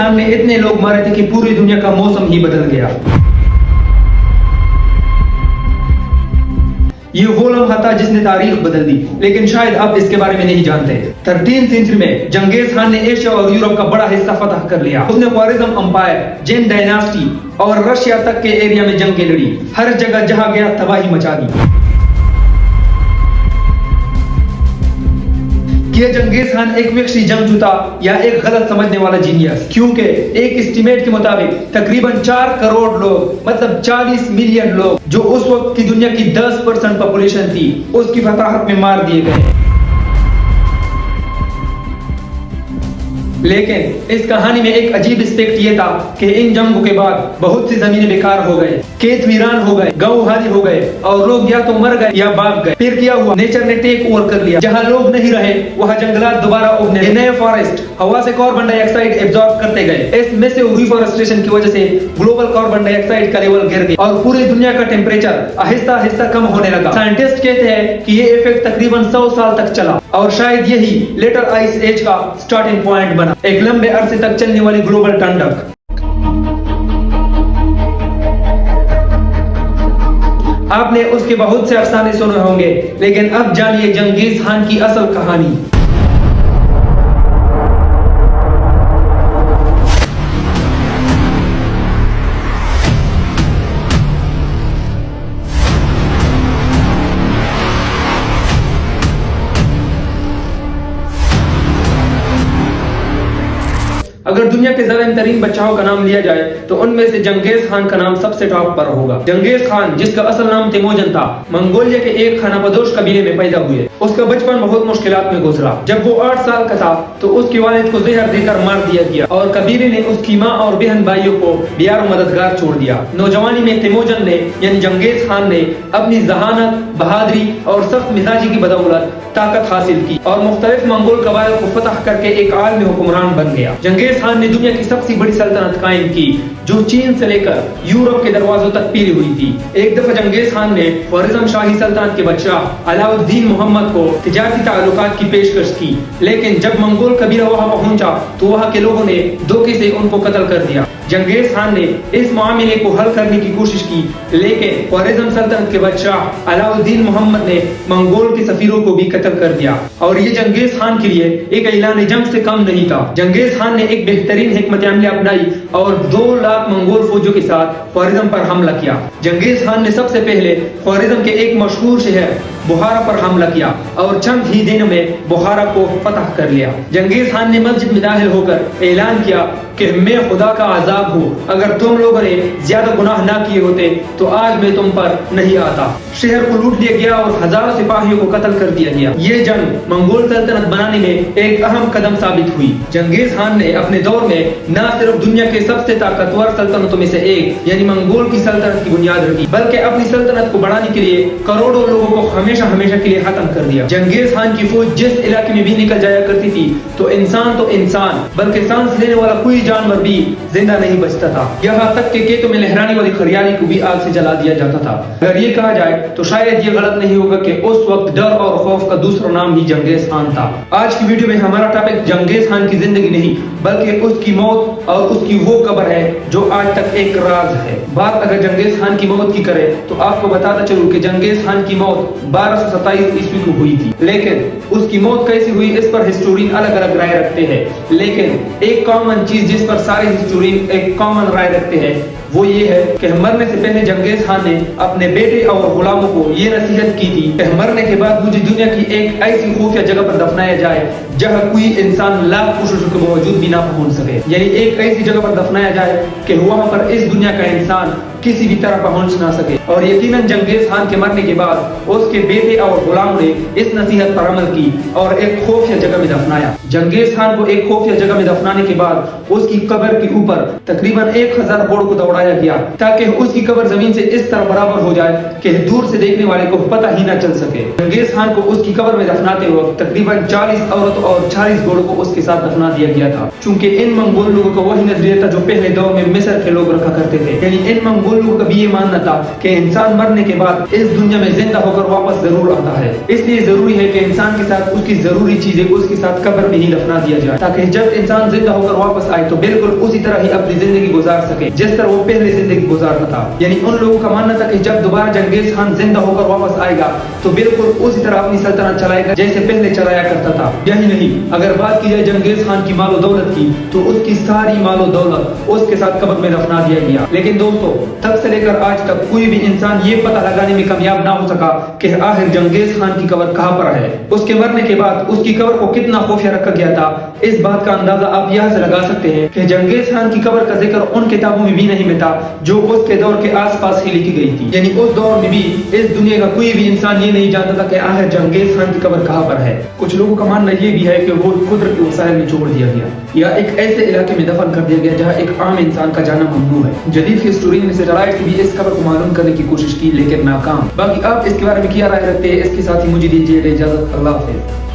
खान ने इतने लोग मारे थे कि पूरी दुनिया का मौसम ही बदल गया। ये वो लम्हा था जिसने तारीख बदल दी, लेकिन शायद आप इसके बारे में नहीं जानते। 13वीं सेंचुरी में जंगीज खान ने एशिया और यूरोप का बड़ा हिस्सा फतह कर लिया। उसने ख्वारिज़म अंपायर, जिन डायनास्टी और रशिया तक के एरिया में जंगें लड़ी। हर जगह जहां गया तबाही मचा दी। ये जंगीज खान एक विकसी जंगजू था या एक गलत समझने वाला जीनियस, क्योंकि एक एस्टीमेट के मुताबिक तकरीबन 4 करोड़ लोग, मतलब 40 मिलियन लोग, जो उस वक्त की दुनिया की 10% पॉपुलेशन थी, उसकी फताहत में मार दिए गए। लेकिन इस कहानी में एक अजीब एस्पेक्ट ये था कि इन जंगों के बाद बहुत सी जमीनें बेकार हो गए, खेत वीरान हो गए, गांव खाली हो गए और लोग या तो मर गए या भाग गए। फिर क्या हुआ? नेचर ने टेक ओवर कर लिया। जहां लोग नहीं रहे वहां जंगलात दोबारा उगने, नए फॉरेस्ट हवा से कार्बन डाइऑक्साइड एब्जॉर्ब करते गए। इस मैसिव रिफॉरेस्टेशन की वजह से ग्लोबल कार्बन डाइऑक्साइड का लेवल गिर गया और पूरी दुनिया का टेम्परेचर आहिस्ता आहिस्ता कम होने लगा। साइंटिस्ट कहते हैं कि ये इफेक्ट तकरीबन 100 साल तक चला और शायद यही लेटर आइस एज का स्टार्टिंग पॉइंट बना, एक लंबे अरसे तक चलने वाली ग्लोबल ठंडक। आपने उसके बहुत से अफसाने सुने होंगे, लेकिन अब जानिए जंगीज खान की असल कहानी। अगर दुनिया के जालिम तरीन बादशाहों का नाम लिया जाए तो उनमें से जंगीज खान का नाम सबसे टॉप पर होगा। जंगीज खान, जिसका असल नाम तिमोजन था, मंगोलिया के एक खानाबदोश कबीले में पैदा हुए। उसका बचपन बहुत मुश्किलात में गुजरा। जब वो 8 साल का था तो उसके वालिद को जहर देकर मार दिया गया और कबीले ने उसकी माँ और बहन भाइयों को बेयार मददगार छोड़ दिया। नौजवानी में तिमोजन ने यानी जंगीज खान ने अपनी जहानत, बहादुरी और सख्त मिजाजी की बदौलत ताकत हासिल की और मुख्तलिफ मंगोल कबाइल को फतह करके एक आलमी हुक्मरान बन गया। जंगीज खान ने दुनिया की सबसे बड़ी सल्तनत कायम की, जो चीन से लेकर यूरोप के दरवाजों तक फैली हुई थी। एक दफा जंगीज खान ने ख्वारिज़म शाही सल्तनत के बादशाह अलाउद्दीन मोहम्मद को तिजारती ताल्लुकात की पेशकश की, लेकिन जब मंगोल कबीला वहां पहुंचा तो वहां के लोगों ने धोखे से उनको कत्ल कर दिया। जंगीज खान ने इस मामले को हल करने की कोशिश की, लेकिन ख्वारिज़म सल्तनत के बादशाह अलाउद्दीन मोहम्मद ने मंगोल के सफीरों को भी कत्ल कर दिया और ये जंगीज खान के लिए एक ऐलान जंग से कम नहीं था। जंगीज खान ने एक बेहतरीन हिकमत अमली अपनाई और 2 लाख मंगोल फौजों के साथ ख्वारिज़म पर हमला किया। जंगीज खान ने सबसे पहले ख्वारिज़म के एक मशहूर शहर बुखारा पर हमला किया और चंद ही दिनों में बुखारा को फतह कर लिया। जंगीज खान ने मस्जिद में दाखिल होकर ऐलान किया कि मैं खुदा का अजाब हूँ, अगर तुम लोगों ने ज्यादा गुनाह ना किए होते तो आज मैं तुम पर नहीं आता। शहर को लूट लिया गया और हजारों सिपाहियों को कत्ल कर दिया गया। ये जंग मंगोल सल्तनत बनाने में एक अहम कदम साबित हुई। जंगीज खान ने अपने दौर में न सिर्फ दुनिया के सबसे ताकतवर सल्तनतों में से एक यानी मंगोल की सल्तनत की बुनियाद रखी, बल्कि अपनी सल्तनत को बढ़ाने के लिए करोड़ों लोगों को हमेशा के लिए खत्म कर दिया। जंगीज खान की फौज जिस इलाके में भी निकल जाया करती थी तो इंसान बल्कि सांस लेने वाला कोई जानवर भी जिंदा नहीं बचता था। यहाँ तक कि खेतों में लहराने वाली खरियाली को भी आग से जला दिया जाता था। अगर ये कहा जाए तो शायद ये गलत नहीं होगा कि उस वक्त डर और खौफ का दूसरा नाम ही जंगीज खान था। आज की वीडियो में हमारा टॉपिक जंगीज खान की जिंदगी नहीं बल्कि उसकी मौत और उसकी वो कब्र है जो आज तक एक राज है। बात अगर जंगीज खान की मौत की करें तो आपको बताता चलूं कि जंगीज खान की मौत 1227 ईस्वी को हुई थी, लेकिन उसकी मौत कैसे हुई इस पर हिस्टोरियन अलग अलग राय रखते हैं। लेकिन एक कॉमन चीज जिस पर सारे हिस्टोरियन एक कॉमन राय रखते हैं वो ये है कि मरने से पहले जंगीज खान ने अपने बेटे और गुलामों को ये नसीहत की थी कि मरने के बाद मुझे दुनिया की एक ऐसी खुफिया जगह पर दफनाया जाए जहां कोई इंसान लाख कोशिशों के बावजूद भी ना पहुंच सके, यानी एक ऐसी जगह पर दफनाया जाए कि वहां पर इस दुनिया का इंसान किसी भी तरह पहुंच ना सके। और यकीनन जंगीज खान के मरने के बाद उसके बेटे और गुलामों ने इस नसीहत पर अमल की और एक खुफिया जगह में दफनाया। जंगीज खान को एक खुफिया जगह में दफनाने के बाद उसकी कब्र के ऊपर तकरीबन 1000 घोड़ों को दौड़ाया गया ताकि उसकी कब्र जमीन से इस तरह बराबर हो जाए कि दूर से देखने वाले को पता ही न चल सके। जंगीज खान को उसकी कब्र में दफनाते वक्त तकरीबन 40 औरत और 40 घोड़ों को उसके साथ दफना दिया गया था, चूंकि इन मंगोल लोगों का वही नजरिया था जो पहले दौर में मिस्र के लोग रखा करते थे, यानी इन मंगोल उन लोगों का भी ये मानना था कि इंसान मरने के बाद इस दुनिया में जिंदा होकर वापस जरूर आता है, इसलिए जरूरी है कि इंसान के साथ उसकी जरूरी चीजें उसके साथ कब्र में ही दफना दिया जाए, ताकि जब इंसान जिंदा होकर वापस आए तो बिल्कुल उसी तरह ही अपनी जिंदगी गुजार सके जिस तरह वो पहले जिंदगी गुजारता था। यानी उन लोगों का मानना था कि जब दोबारा चंगेज खान जिंदा होकर वापस आएगा तो बिल्कुल उसी तरह अपनी सल्तनत चलाएगा जैसे पहले चलाया करता था। यही नहीं, अगर बात की जाए चंगेज खान की मालो दौलत की तो उसकी सारी मालो दौलत उसके साथ कब्र में दफना दिया गया। लेकिन दोस्तों, तब से लेकर आज तक कोई भी इंसान ये पता लगाने में कामयाब ना हो सका कि आखिर चंगेज खान की कब्र कहाँ पर है। उसके मरने के बाद उसकी कब्र को कितना खुफिया रखा गया था, इस बात का अंदाजा आप यहाँ से लगा सकते हैं कि चंगेज खान की कब्र का जिक्र उन किताबों में भी नहीं मिलता जो उसके दौर के आसपास ही लिखी गई थी। यानी उस दौर में भी इस दुनिया का कोई भी इंसान ये नहीं जानता था कि आखिर चंगेज खान की कब्र कहाँ पर है। कुछ लोगों का मानना ये भी है कि वो कुदरती वसाइल में छोड़ दिया गया या एक ऐसे इलाके में दफन कर दिया गया जहाँ एक आम इंसान का जाना ममनू है। जदीद हिस्टोरियन ने सैटेलाइट से भी इस खबर को मालूम करने की कोशिश की लेकिन नाकाम। बाकी आप इसके बारे में क्या राय रखते हैं, इसके साथ ही मुझे दीजिए इजाजत। अल्लाह हाफिज।